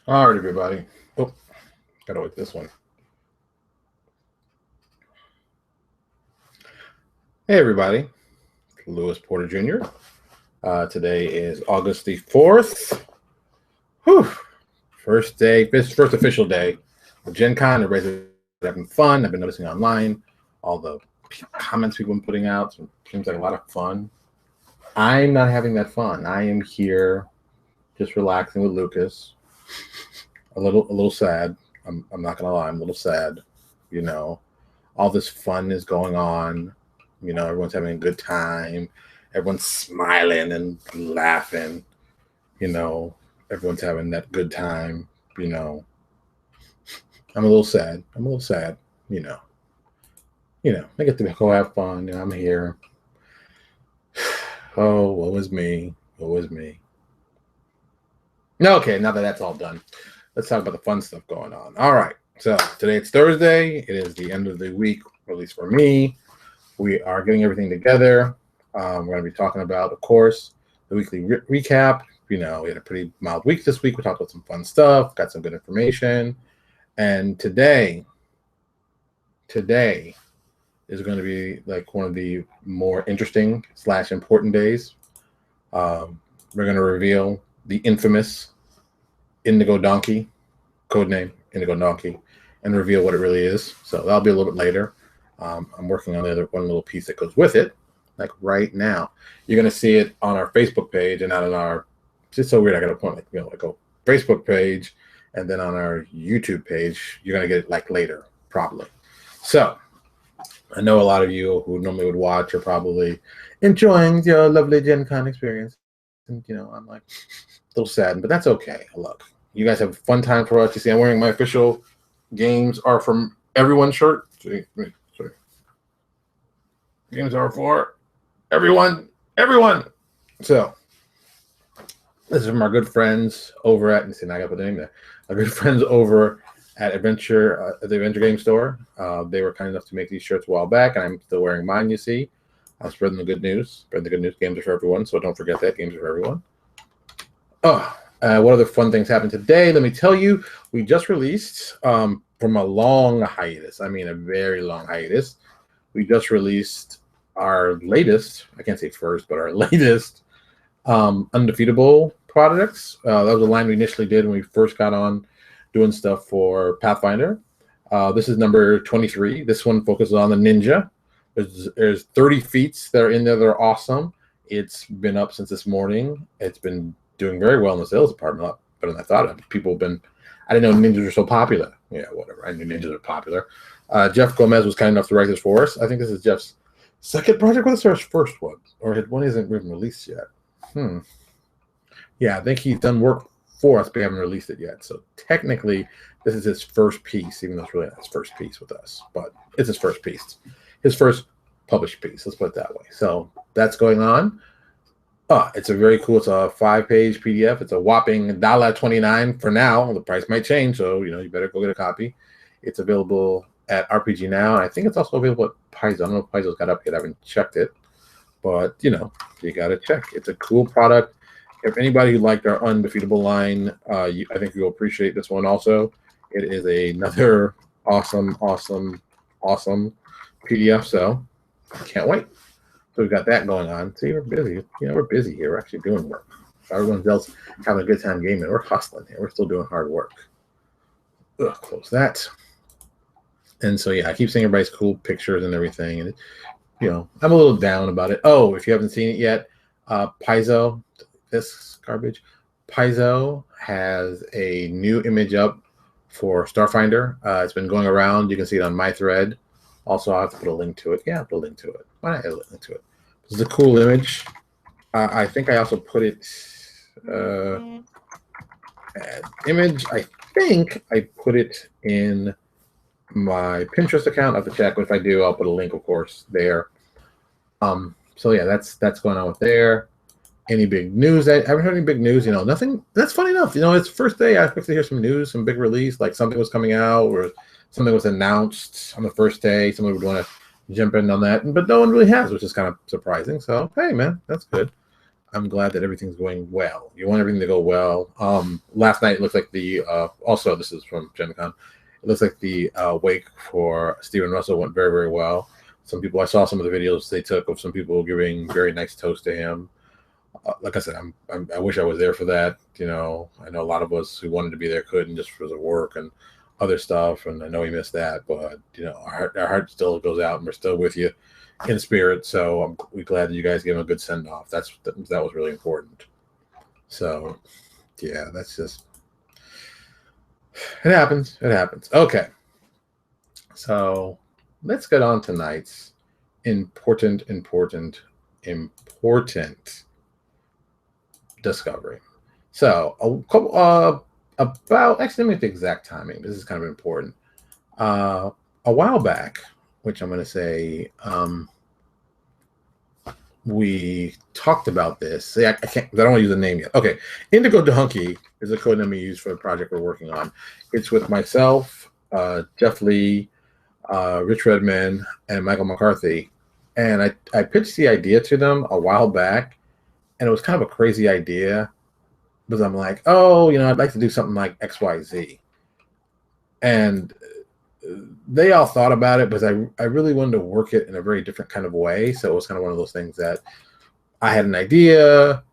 All right, everybody. Oh, gotta wait this one. Hey, everybody. Lewis Porter Jr. Today is August the 4th. Whew. First day, first official day of Gen Con. Everybody's having fun. I've been noticing online all the comments people have been putting out. So it seems like a lot of fun. I'm not having that fun. I am here just relaxing with Lucas. A little sad. I'm not gonna lie. I'm a little sad. You know, all this fun is going on. Everyone's having a good time. Everyone's smiling and laughing. Everyone's having that good time. I'm a little sad. You know. I get to go have fun. I'm here. Oh, what was me? Okay, now that that's all done, let's talk about the fun stuff going on. All right. So today it's Thursday. It is the end of the week, at least for me. We are getting everything together. We're going to be talking about, of course, the weekly recap. We had a pretty mild week this week. We talked about some fun stuff, got some good information. And today is going to be like one of the more interesting / important days. We're going to reveal the infamous Indigo Donkey, codename Indigo Donkey, and reveal what it really is. So that'll be a little bit later. I'm working on the other one little piece that goes with it, like right now. You're gonna see it on our Facebook page and not on our. It's just so weird. I got to point like a Facebook page, and then on our YouTube page, you're gonna get it like later, probably. So I know a lot of you who normally would watch are probably enjoying your lovely Gen Con experience, and I'm like a little saddened, but that's okay. Look, you guys have a fun time for us. You see, I'm wearing my official Games Are From Everyone shirt. Sorry. Games are for everyone. So this is from our good friends over at, see, now I got the name there. Our good friends over at the Adventure Game Store. They were kind enough to make these shirts a while back, and I'm still wearing mine. You see, I'm spreading the good news. Games are for everyone. So don't forget that games are for everyone. What other fun things happened today? Let me tell you. We just released from a long hiatus. I mean, a very long hiatus. We just released our latest, I can't say first, but our latest undefeatable products. That was a line we initially did when we first got on doing stuff for Pathfinder. This is number 23. This one focuses on the ninja. There's 30 feats that are in there that are awesome. It's been up since this morning. It's been doing very well in the sales department, better than I thought. People have been, I didn't know ninjas were so popular. Yeah, whatever. I knew ninjas are popular. Jeff Gomez was kind enough to write this for us. I think this is Jeff's second project with us, or his first one, or one isn't even released yet. Yeah, I think he's done work for us, but we haven't released it yet. So technically, this is his first piece, even though it's really not his first piece with us, but it's his first piece, his first published piece. Let's put it that way. So that's going on. It's a very cool. It's a 5-page PDF. It's a whopping $1.29 for now. The price might change, so you better go get a copy. It's available at RPG Now. I think it's also available at Paizo. I don't know if Paizo's got up yet. I haven't checked it, but you got to check. It's a cool product. If anybody who liked our undefeatable line, I think you'll appreciate this one also. It is another awesome PDF. So can't wait. So we've got that going on. See, we're busy. We're busy here. We're actually doing work. Everyone else having a good time gaming. We're hustling here. We're still doing hard work. Close that. And so, yeah, I keep seeing everybody's cool pictures and everything. And, I'm a little down about it. Oh, if you haven't seen it yet, Paizo, this garbage, Paizo has a new image up for Starfinder. It's been going around. You can see it on my thread. Also, I'll have to put a link to it. Yeah, I'll put a link to it. Why not add a link to it? This is a cool image. I think I also put it, image, I think I put it in my Pinterest account. I have to check, but if I do, I'll put a link, of course, there. So yeah, that's going on with there. Any big news? I haven't heard any big news. Nothing. That's funny enough. It's first day. I expect to hear some news, some big release, like something was coming out or something was announced on the first day. Someone would want to jump in on that, but no one really has, which is kind of surprising. So hey, man, that's good. I'm glad that everything's going well. You want everything to go well. Last night it looks like the also this is from Gen Con. It looks like the wake for Stephen Russell went very, very well. Some people, I saw some of the videos they took of some people giving very nice toast to him. Like I said, I wish I was there for that. You know, I know a lot of us who wanted to be there couldn't, just for the work and other stuff. And I know he missed that, but you know, our heart still goes out, and we're still with you in spirit. So we're glad that you guys gave him a good send off. That was really important. So yeah, that's just, it happens. It happens. Okay, so let's get on tonight's important discovery. So a couple, about, actually, let me get the exact timing. This is kind of important. A while back, which I'm going to say, we talked about this. See, I can't, I don't want to use the name yet. Okay, Indigo Donkey is a code name we use for the project we're working on. It's with myself, Jeff Lee, Rich Redman, and Michael McCarthy. And I pitched the idea to them a while back, and it was kind of a crazy idea because I'm like, oh, you know, I'd like to do something like XYZ. And they all thought about it, but I really wanted to work it in a very different kind of way. So it was kind of one of those things that I had an idea,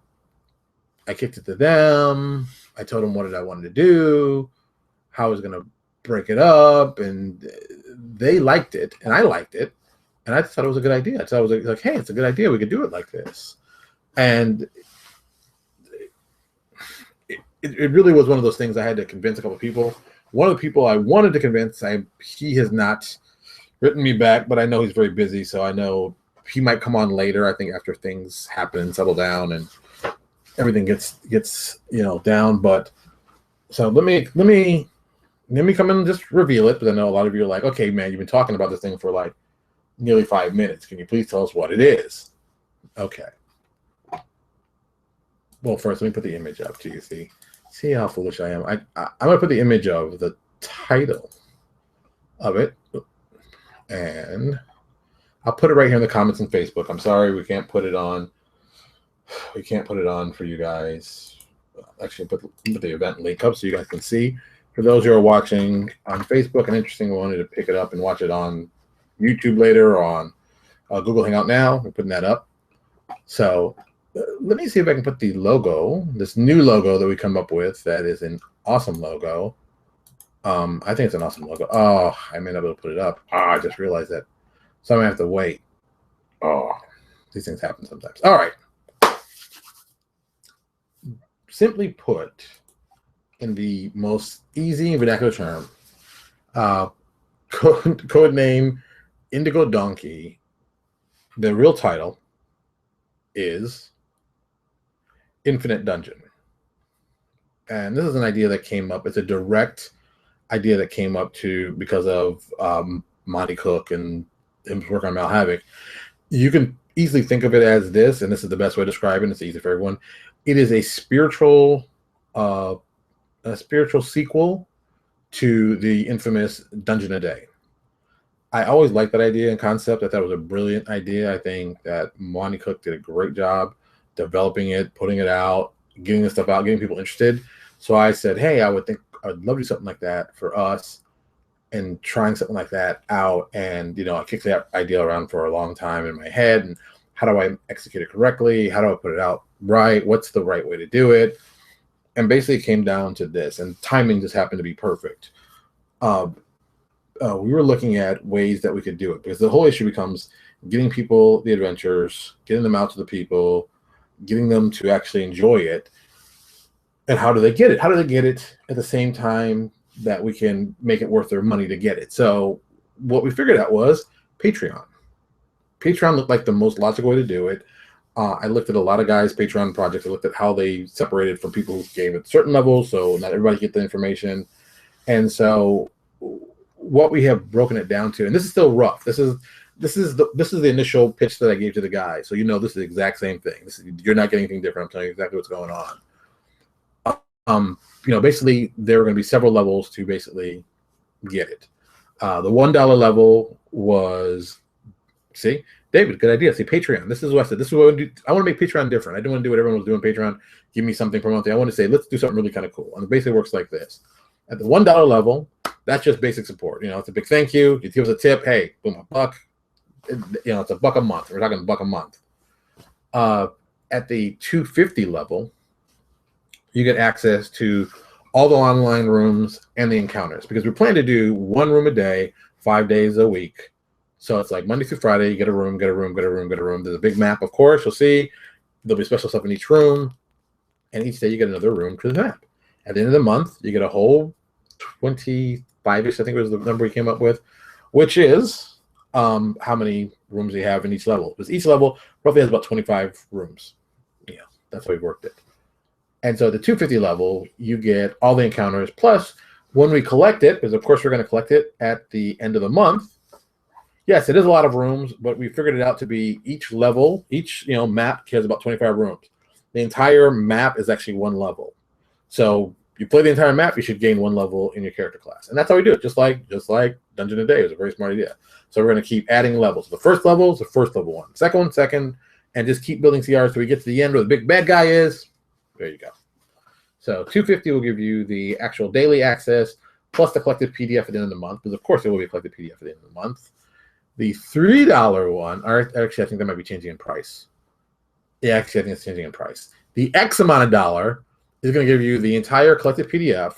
I kicked it to them, I told them what I wanted to do, how I was going to break it up, and they liked it, and I liked it, and I just thought it was a good idea. So I was like, hey, it's a good idea. We could do it like this. And it really was one of those things I had to convince a couple of people. One of the people I wanted to convince, he has not written me back, but I know he's very busy, so I know he might come on later. I think after things happen and settle down and everything gets you know, down. But so let me come in and just reveal it, because I know a lot of you are like, okay, man, you've been talking about this thing for like nearly 5 minutes. Can you please tell us what it is? Okay. Well, first, let me put the image up to you. See how foolish I am. I'm going to put the image of the title of it, and I'll put it right here in the comments on Facebook. I'm sorry we can't put it on. We can't put it on for you guys. Actually, put the event link up so you guys can see. For those who are watching on Facebook and interesting, wanted to pick it up and watch it on YouTube later or on Google Hangout now. We're putting that up. So let me see if I can put the logo, this new logo that we come up with. That is an awesome logo. I think it's an awesome logo. Oh, I may not be able to put it up. I just realized that. So I'm going to have to wait. Oh, these things happen sometimes. All right. Simply put, in the most easy and vernacular term, code name Indigo Donkey, the real title is Infinite Dungeon. And this is an idea that came up. It's a direct idea that came up because of Monty Cook and him working on Mal Havoc. You can easily think of it as this, and this is the best way to describe it. It's easy for everyone. It is a spiritual sequel to the infamous Dungeon a Day. I always liked that idea and concept. I thought it was a brilliant idea. I think that Monty Cook did a great job developing it, putting it out, getting this stuff out, getting people interested. So I said, hey, I'd love to do something like that for us, and trying something like that out. And, you know, I kicked that idea around for a long time in my head. And how do I execute it correctly? How do I put it out right? What's the right way to do it? And basically it came down to this, and timing just happened to be perfect. We were looking at ways that we could do it, because the whole issue becomes getting people the adventures, getting them out to the people, getting them to actually enjoy it. And how do they get it? How do they get it at the same time that we can make it worth their money to get it? So what we figured out was Patreon. Patreon looked like the most logical way to do it. I looked at a lot of guys' Patreon projects. I looked at how they separated from people who gave at certain levels, so not everybody get the information. And so what we have broken it down to, and this is still rough. This is the initial pitch that I gave to the guy. So you know this is the exact same thing. You're not getting anything different. I'm telling you exactly what's going on. You know, basically there are going to be several levels to basically get it. The $1 level was, see, David, good idea. See, Patreon. This is what I said. This is what I want to do. I want to make Patreon different. I don't want to do what everyone was doing Patreon. Give me something per month. I want to say, let's do something really kind of cool. And it basically works like this. At the $1 level, that's just basic support. It's a big thank you. You give us a tip. Hey, boom, a buck. It's a buck a month. We're talking a buck a month. At the $2.50 level, you get access to all the online rooms and the encounters, because we plan to do 1 room a day, 5 days a week. So it's like Monday through Friday, you get a room, get a room, get a room, get a room. There's a big map, of course. You'll see there'll be special stuff in each room, and each day you get another room to the map. At the end of the month, you get a whole 25-ish, I think was the number we came up with, which is how many rooms you have in each level. Because each level roughly has about 25 rooms. Yeah, that's how we worked it. And so the $2.50 level, you get all the encounters. Plus, when we collect it, because of course we're going to collect it at the end of the month. Yes, it is a lot of rooms, but we figured it out to be each level, each map has about 25 rooms. The entire map is actually 1 level. So you play the entire map, you should gain 1 level in your character class. And that's how we do it, just like Dungeon a Day. It was a very smart idea. So we're going to keep adding levels. The first level is the first level one. Second one, second, and just keep building CRs till we get to the end where the big bad guy is. There you go. So $2.50 will give you the actual daily access, plus the collected PDF at the end of the month, because of course there will be a collected PDF at the end of the month. The $3 one, or actually I think that might be changing in price. Yeah, actually I think it's changing in price. The X amount of dollar is going to give you the entire collected PDF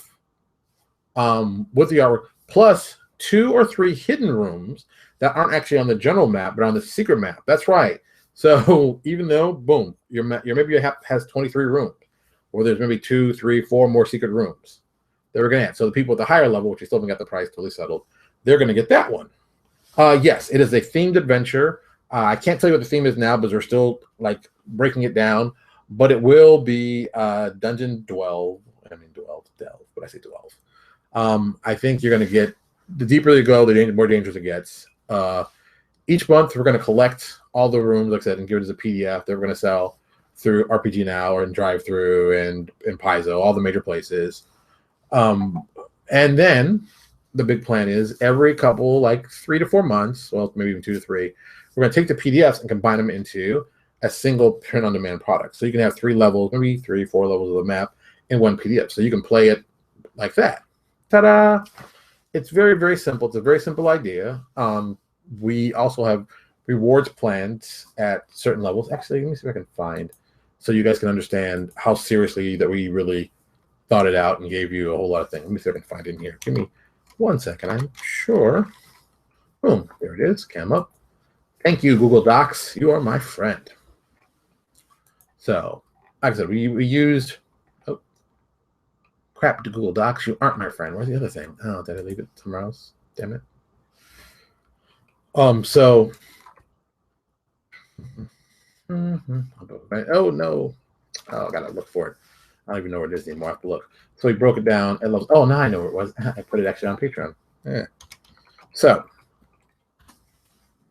with the artwork, plus 2 or 3 hidden rooms that aren't actually on the general map, but on the secret map. That's right. So even though, boom, your maybe has 23 rooms, or there's maybe 2, 3, 4 more secret rooms that we're going to add. So the people at the higher level, which we still haven't got the price totally settled, they're going to get that one. Yes, it is a themed adventure. I can't tell you what the theme is now because we're still breaking it down, but it will be Dungeon Delve, but I say Delve. I think you're going to get, the deeper you go, the more dangerous it gets. Each month, we're going to collect all the rooms, like I said, and give it as a PDF that we're going to sell through RPG Now or in Drive-Thru and Paizo, all the major places. And then the big plan is every couple, 3 to 4 months, well, maybe even 2 to 3, we're going to take the PDFs and combine them into a single print-on-demand product. So you can have 3 levels, maybe 3, 4 levels of the map in one PDF. So you can play it like that. Ta-da! It's very, very simple. It's a very simple idea. We also have rewards planned at certain levels. Actually, let me see if I can find, so you guys can understand how seriously that we really thought it out and gave you a whole lot of things. Let me see if I can find it in here. Give me 1 second. I'm sure. Boom. There it is. Cam up. Thank you, Google Docs. You are my friend. So, like I said, we used, oh, crap, to Google Docs. You aren't my friend. Where's the other thing? Oh, did I leave it somewhere else? Damn it. So, oh, no. Oh, I got to look for it. I don't even know where it is anymore. I have to look. So we broke it down. Oh, now I know where it was. I put it actually on Patreon. Yeah. So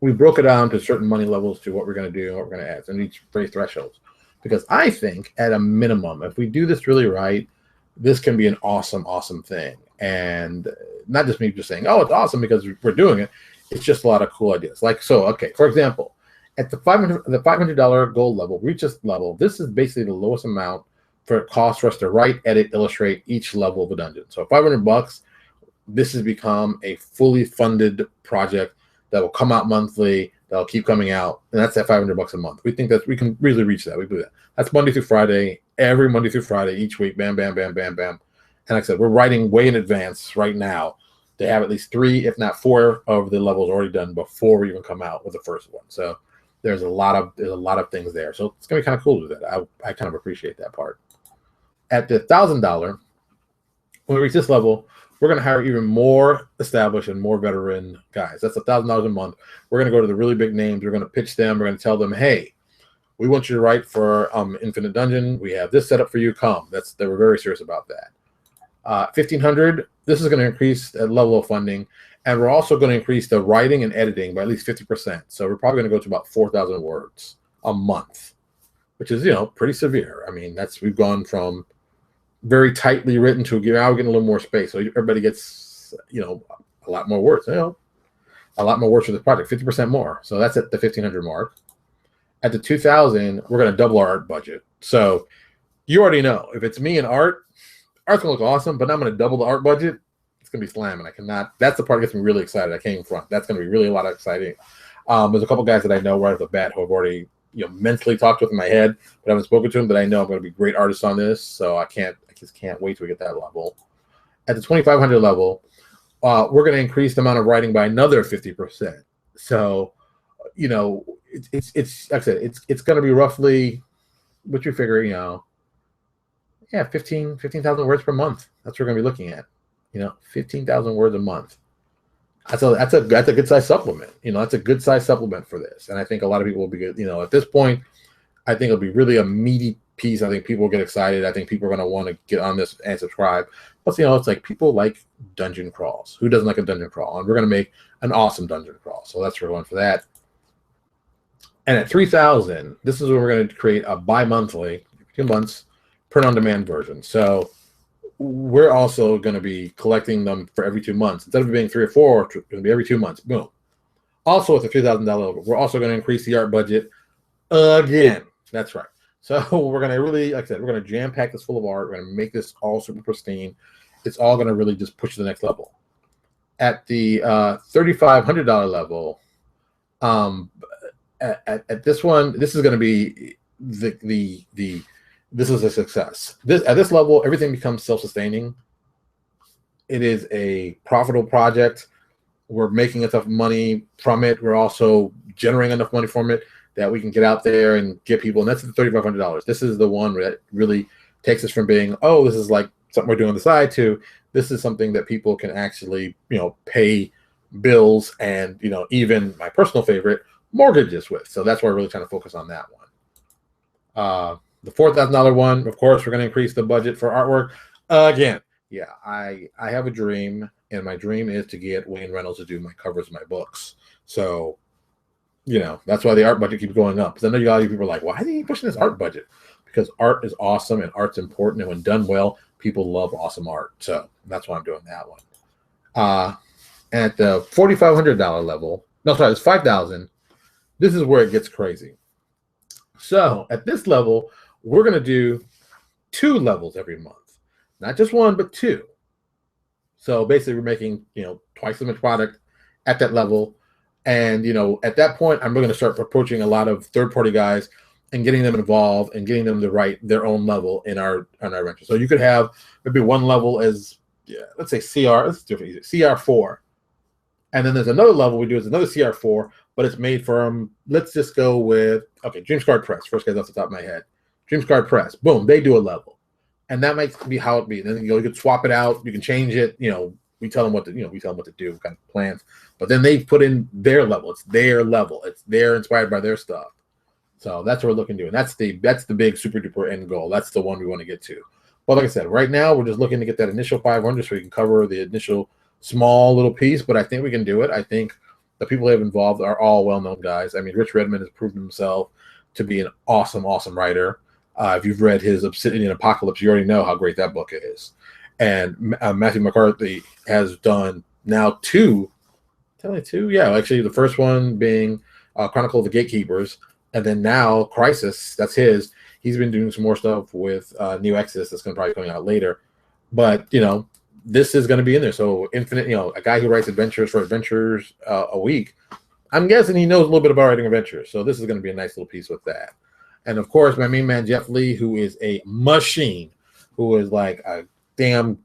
we broke it down to certain money levels to what we're going to do and what we're going to add, and each raise thresholds. Because I think at a minimum, if we do this really right, this can be an awesome, awesome thing. And not just me just saying, oh, it's awesome because we're doing it. It's just a lot of cool ideas. Okay, for example, at the $500 gold level, reach this level, this is basically the lowest amount for it costs for us to write, edit, illustrate each level of a dungeon. So $500, this has become a fully funded project that will come out monthly, that'll keep coming out, and that's at $500 a month. We think that we can really reach that. We do that. That's Monday through Friday, every Monday through Friday, each week, bam, bam, bam, bam, bam. And like I said, we're writing way in advance right now to have at least 3, if not 4, of the levels already done before we even come out with the first one. So there's a lot of things there. So it's gonna be kind of cool to do that. I kind of appreciate that part. At the $1,000, when we reach this level, we're going to hire even more established and more veteran guys. That's $1,000 a month. We're going to go to the really big names. We're going to pitch them. We're going to tell them, hey, we want you to write for Infinite Dungeon. We have this set up for you. Come. They were very serious about that. 1,500, this is going to increase that level of funding. And we're also going to increase the writing and editing by at least 50%. So we're probably going to go to about 4,000 words a month, which is, pretty severe. I mean, we've gone from very tightly written to now we're getting a little more space. So everybody gets, a lot more words. a lot more words for this project, 50% more. So that's at the 1,500 mark. At the 2,000, we're going to double our art budget. So you already know, if it's me and art's going to look awesome, but I'm going to double the art budget. It's going to be slamming. I cannot. That's the part that gets me really excited. I came in front. That's going to be really a lot of exciting. There's a couple guys that I know right off the bat who I've already mentally talked with in my head, but I haven't spoken to them, that I know I'm going to be great artists on this. So I just can't wait till we get that level. At the 2,500 level, we're going to increase the amount of writing by another 50%. So, it's like I said, it's going to be roughly, what you figure, 15,000 words per month. That's what we're going to be looking at. 15,000 words a month. That's a good size supplement. That's a good size supplement for this. And I think a lot of people will be good. At this point, I think it'll be really a meaty piece. I think people will get excited. I think people are going to want to get on this and subscribe. Plus, it's like people like dungeon crawls. Who doesn't like a dungeon crawl? And we're going to make an awesome dungeon crawl. So that's where we're going for that. And at 3,000, this is where we're going to create a bi-monthly, 2 months, print-on-demand version. So we're also going to be collecting them for every 2 months. Instead of it being 3 or 4, it's going to be every 2 months. Boom. Also, at the $3,000 level, we're also going to increase the art budget again. That's right. So we're going to really, like I said, we're going to jam-pack this full of art. We're going to make this all super pristine. It's all going to really just push to the next level. At the $3,500 level, at this one, this is going to be this is a success. At this level, everything becomes self-sustaining. It is a profitable project. We're making enough money from it. We're also generating enough money from it that we can get out there and get people. And that's the $3,500. This is the one that really takes us from being, oh, this is like something we're doing on the side, to this is something that people can actually, pay bills and, even my personal favorite, mortgages with. So that's why we're really trying to focus on that one. The $4,000 one, of course, we're going to increase the budget for artwork again. Yeah, I have a dream, and my dream is to get Wayne Reynolds to do my covers of my books. So, that's why the art budget keeps going up. Because I know a lot of people are like, why are they pushing this art budget? Because art is awesome and art's important, and when done well, people love awesome art. So that's why I'm doing that one. At the $4,500 level, no, sorry, it's $5,000. This is where it gets crazy. So at this level, we're going to do 2 levels every month. Not just 1, but 2. So basically, we're making, twice as much product at that level. And, at that point, I'm going to start approaching a lot of third-party guys and getting them involved and getting them to write their own level in our venture. So you could have maybe one level as, let's say CR4. And then there's another level we do is another CR4, but it's made from, let's just go with, Dreams Card Press. First guys off the top of my head. Dreams Card Press. Boom, they do a level. And that might be how it be. Then you can swap it out, you can change it, we tell them what to, we tell them what to do, kind of plans. But then they put in their level. It's their level. They're inspired by their stuff. So that's what we're looking to do. And that's the big super duper end goal. That's the one we want to get to. But like I said, right now we're just looking to get that initial 500 so we can cover the initial small little piece, but I think we can do it. I think the people who have involved are all well-known guys. I mean, Rich Redmond has proven himself to be an awesome, awesome writer. If you've read his Obsidian Apocalypse, you already know how great that book is. And Matthew McCarthy has done now 2. Tell me 2? Yeah, actually the first one being Chronicle of the Gatekeepers, and then now Crisis, that's his. He's been doing some more stuff with New Exodus that's going to probably coming out later. But, this is going to be in there. So Infinite, a guy who writes adventures a week, I'm guessing he knows a little bit about writing adventures. So this is going to be a nice little piece with that. And of course, my main man, Jeff Lee, who is a machine, who is like a damn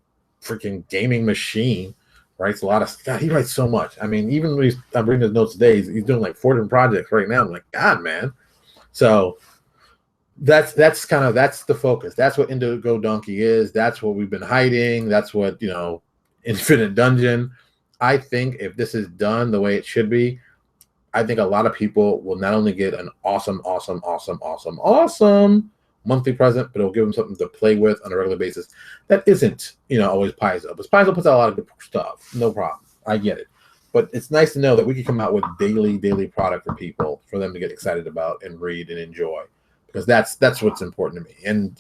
freaking gaming machine, writes a lot of stuff. he writes so much. I mean, even when I'm reading his notes today, he's doing like 4 different projects right now. I'm like, God, man. So that's the focus. That's what Indigo Donkey is. That's what we've been hiding. That's what, Infinite Dungeon. I think if this is done the way it should be, I think a lot of people will not only get an awesome monthly present, but it'll give them something to play with on a regular basis that isn't, always Paizo. But Paizo puts out a lot of good stuff. No problem. I get it. But it's nice to know that we can come out with daily product for people, for them to get excited about and read and enjoy. Because that's what's important to me. And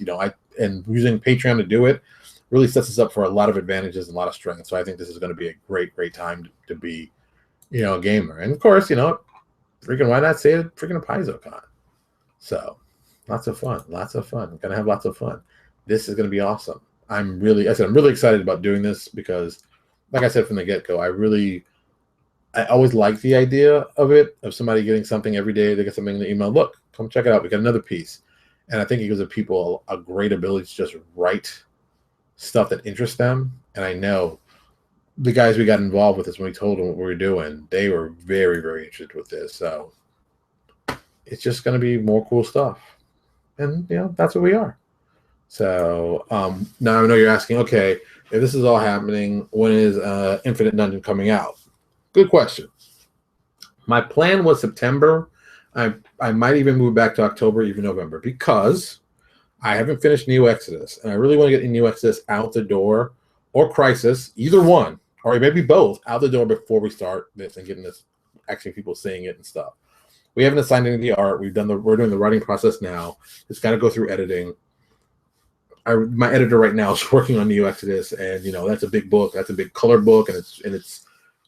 and using Patreon to do it really sets us up for a lot of advantages and a lot of strength. So I think this is going to be a great time to be a gamer. And of course, freaking why not say it freaking a PaizoCon? So lots of fun, lots of fun. Gonna have lots of fun. This is gonna be awesome. I'm really excited about doing this because, like I said from the get-go, I always like the idea of it, of somebody getting something every day. They get something in the email. Look, come check it out. We got another piece. And I think it gives the people a great ability to just write stuff that interests them. And I know the guys we got involved with this, when we told them what we were doing, they were very, very interested with this. So it's just going to be more cool stuff. And, that's what we are. So now I know you're asking, okay, if this is all happening, when is Infinite Dungeon coming out? Good question. My plan was September. I might even move back to October, even November, because I haven't finished New Exodus, and I really want to get New Exodus out the door, or Crisis, either one, or maybe both, out the door before we start this and getting this, actually people seeing it and stuff. We haven't assigned any of the art. We're doing the writing process now. It's got to go through editing. My editor right now is working on New Exodus, and that's a big book. That's a big color book, and it's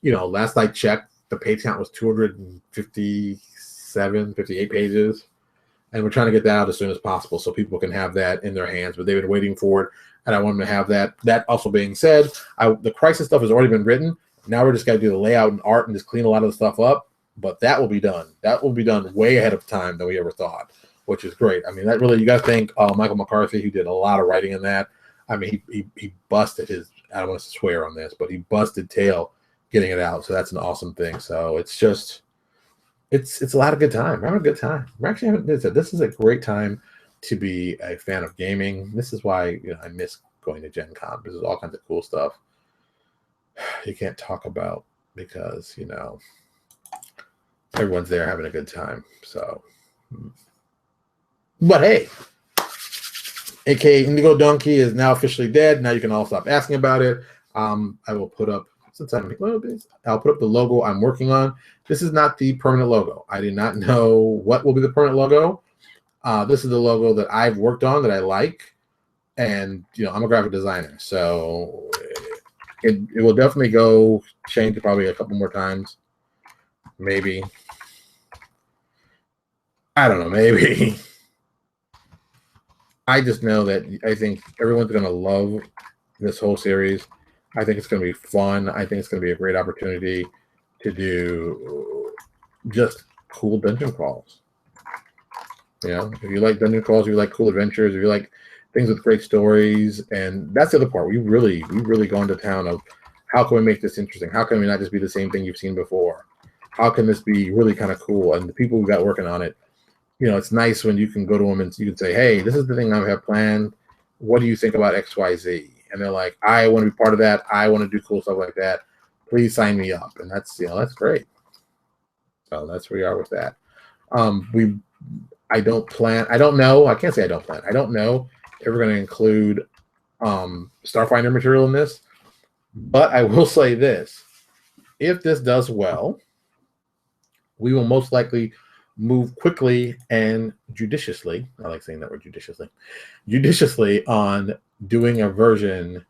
last I checked, the page count was 257, 58 pages. And we're trying to get that out as soon as possible so people can have that in their hands. But they've been waiting for it, and I want them to have that. That also being said, the Crisis stuff has already been written. Now we're just got to do the layout and art and just clean a lot of the stuff up. But that will be done. That will be done way ahead of time than we ever thought, which is great. I mean, that really, you got to thank Michael McCarthy, who did a lot of writing in that. I mean, he busted his, I don't want to swear on this, but he busted tail getting it out. So that's an awesome thing. So it's just, it's a lot of good time. We're having a good time. We're actually having, this is a great time to be a fan of gaming. This is why I miss going to Gen Con. There's all kinds of cool stuff you can't talk about because everyone's there having a good time. So, but hey, aka Indigo Donkey is now officially dead. Now you can all stop asking about it. I will put up, since I'll put up the logo I'm working on. This is not the permanent logo. I do not know what will be the permanent logo. This is the logo that I've worked on that I like, and I'm a graphic designer, so it will definitely go change probably a couple more times, maybe. I don't know, maybe. I just know that I think everyone's going to love this whole series. I think it's going to be fun. I think it's going to be a great opportunity to do just cool dungeon crawls. If you like dungeon crawls, if you like cool adventures, if you like things with great stories, and that's the other part. We've really gone to town of how can we make this interesting? How can we not just be the same thing you've seen before? How can this be really kind of cool? And the people who got working on it, it's nice when you can go to them and you can say, hey, this is the thing I have planned. What do you think about XYZ? And they're like, I want to be part of that. I want to do cool stuff like that. Please sign me up. And that's, that's great. So that's where we are with that. I don't know if we're going to include Starfinder material in this, but I will say this. If this does well, we will most likely move quickly and judiciously, I like saying that word judiciously on doing a version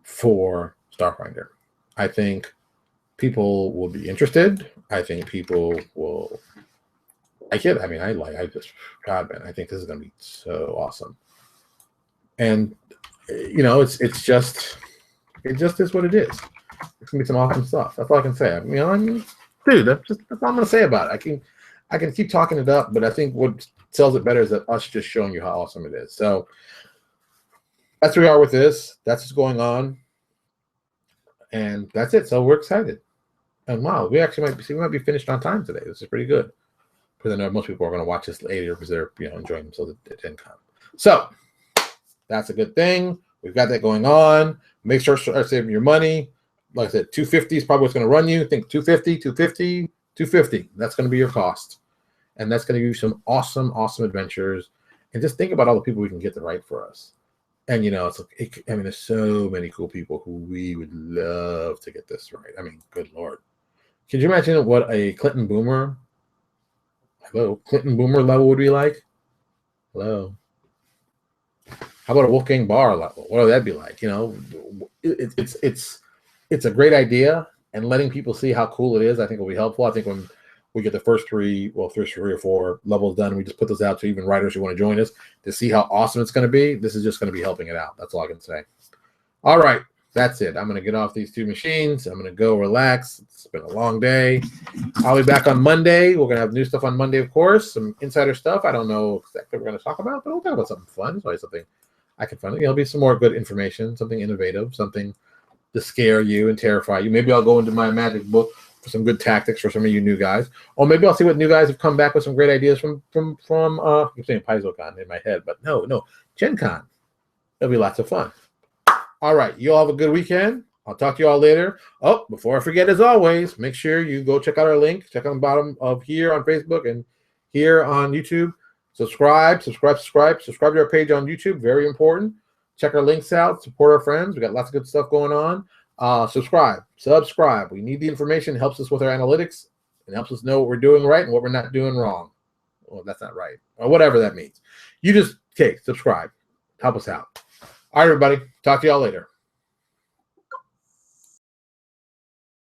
for Starfinder. I think people will be interested. I think people will like it. I mean, God, man, I think this is going to be so awesome. And, it's just is what it is. It's going to be some awesome stuff. That's all I can say. Dude, that's all I'm going to say about it. I can keep talking it up, but I think what sells it better is that us just showing you how awesome it is. So that's where we are with this. That's what's going on. And that's it. So we're excited. And wow, we might be finished on time today. This is pretty good. Because I know most people are going to watch this later because they're enjoying themselves at Gen Con. So that's a good thing. We've got that going on. Make sure to start saving your money. Like I said, $250 is probably what's going to run you. Think $250. That's going to be your cost. And that's going to give you some awesome adventures. And just think about all the people we can get to write for us. And, there's so many cool people who we would love to get this right. I mean, good Lord. Could you imagine what a Clinton Boomer level would be like? Hello. How about a Wolfgang Barr level? What would that be like? It's a great idea. and letting people see how cool it is, I think will be helpful. I think when we get the first three or four levels done, we just put those out to even writers who want to join us to see how awesome it's going to be. This is just going to be helping it out. That's all I can say. All right. That's it. I'm going to get off these two machines. I'm going to go relax. It's been a long day. I'll be back on Monday. We're going to have new stuff on Monday, of course. Some insider stuff. I don't know exactly what we're going to talk about, but we'll talk about something fun. It's always something I can find. There'll be some more good information, something innovative, something to scare you and terrify you. Maybe I'll go into my magic book for some good tactics for some of you new guys. Or maybe I'll see what new guys have come back with some great ideas from I'm saying PaizoCon in my head, but no, Gen Con. It'll be lots of fun. All right, you all have a good weekend. I'll talk to you all later. Oh, before I forget, as always, make sure you go check out our link. Check on the bottom of here on Facebook and here on YouTube. Subscribe to our page on YouTube. Very important. Check our links out. Support our friends. We got lots of good stuff going on. Subscribe. We need the information. It helps us with our analytics. It helps us know what we're doing right and what we're not doing wrong. Well, that's not right. Or whatever that means. You just, subscribe. Help us out. All right, everybody. Talk to y'all later.